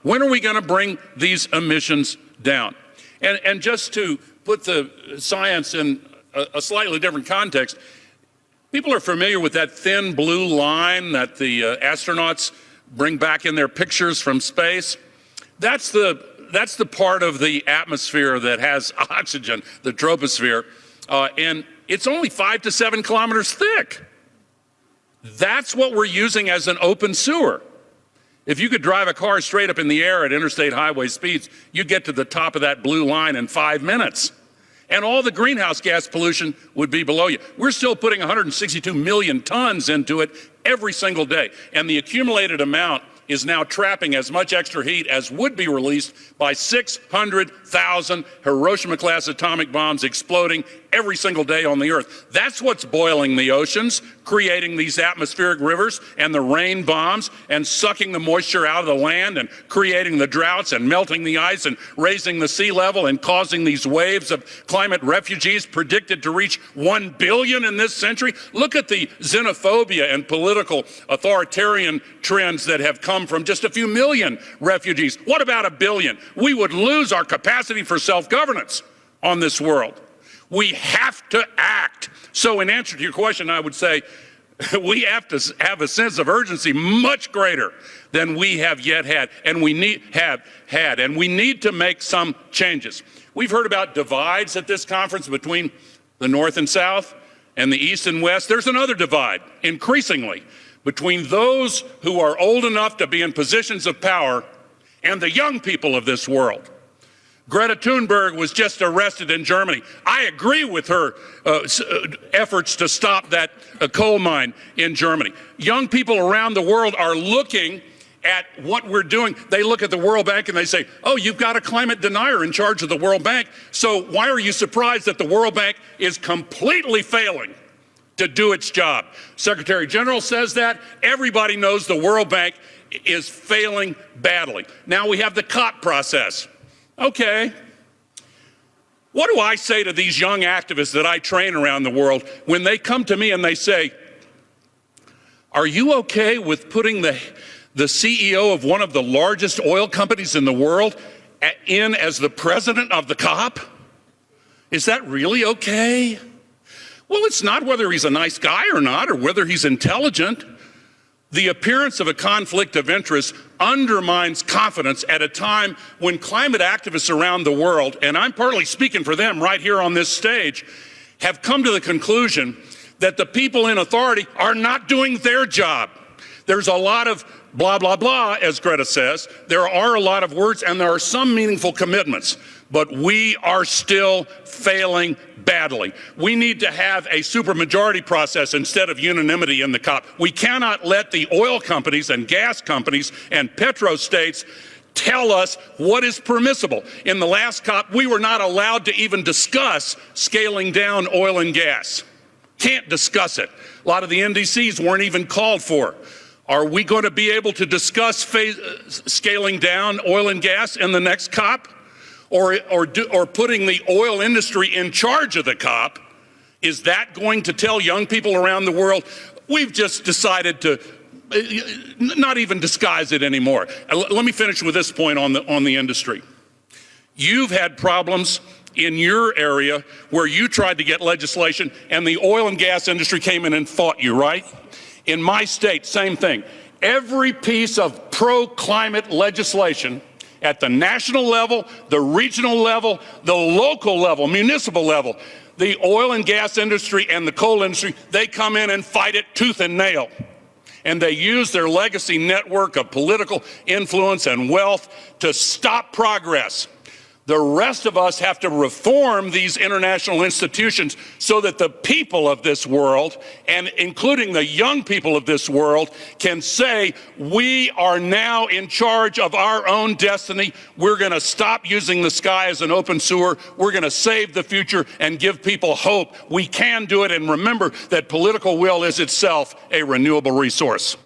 When are we going to bring these emissions down? And just to put the science in a slightly different context, people are familiar with that thin blue line that the astronauts bring back in their pictures from space. That's the part of the atmosphere that has oxygen, the troposphere, and it's only 5 to 7 kilometers thick. That's what we're using as an open sewer. If you could drive a car straight up in the air at interstate highway speeds, you'd get to the top of that blue line in 5 minutes. And all the greenhouse gas pollution would be below you. We're still putting 162 million tons into it every single day. And the accumulated amount is now trapping as much extra heat as would be released by 600,000 Hiroshima-class atomic bombs exploding every single day on the Earth. That's what's boiling the oceans, creating these atmospheric rivers and the rain bombs and sucking the moisture out of the land and creating the droughts and melting the ice and raising the sea level and causing these waves of climate refugees predicted to reach 1 billion in this century. Look at the xenophobia and political authoritarian trends that have come from just a few million refugees. What about 1 billion? We would lose our capacity for self-governance on this world. We have to act. So in answer to your question, I would say we have to have a sense of urgency much greater than we have yet had, and we need to make some changes. We've heard about divides at this conference between the North and South and the East and West. There's another divide, increasingly, between those who are old enough to be in positions of power and the young people of this world. Greta Thunberg was just arrested in Germany. I agree with her efforts to stop that coal mine in Germany. Young people around the world are looking at what we're doing. They look at the World Bank and they say, oh, you've got a climate denier in charge of the World Bank, so why are you surprised that the World Bank is completely failing to do its job? Secretary General says that. Everybody knows the World Bank is failing badly. Now we have the COP process. Okay, what do I say to these young activists that I train around the world when they come to me and they say, are you okay with putting the CEO of one of the largest oil companies in the world in as the president of the COP? Is that really okay? Well, it's not whether he's a nice guy or not, or whether he's intelligent. The appearance of a conflict of interest undermines confidence at a time when climate activists around the world, and I'm partly speaking for them right here on this stage, have come to the conclusion that the people in authority are not doing their job. There's a lot of blah, blah, blah, as Greta says. There are a lot of words, and there are some meaningful commitments, but we are still failing badly. We need to have a supermajority process instead of unanimity in the COP. We cannot let the oil companies and gas companies and petrostates tell us what is permissible. In the last COP, we were not allowed to even discuss scaling down oil and gas. Can't discuss it. A lot of the NDCs weren't even called for. Are we going to be able to discuss scaling down oil and gas in the next COP? Or putting the oil industry in charge of the COP? Is that going to tell young people around the world, we've just decided to not even disguise it anymore? Let me finish with this point on the industry. You've had problems in your area where you tried to get legislation and the oil and gas industry came in and fought you, right? In my state, same thing. Every piece of pro-climate legislation at the national level, the regional level, the local level, municipal level, the oil and gas industry and the coal industry, they come in and fight it tooth and nail. And they use their legacy network of political influence and wealth to stop progress. The rest of us have to reform these international institutions so that the people of this world, and including the young people of this world, can say, we are now in charge of our own destiny. We're going to stop using the sky as an open sewer. We're going to save the future and give people hope. We can do it, and remember that political will is itself a renewable resource.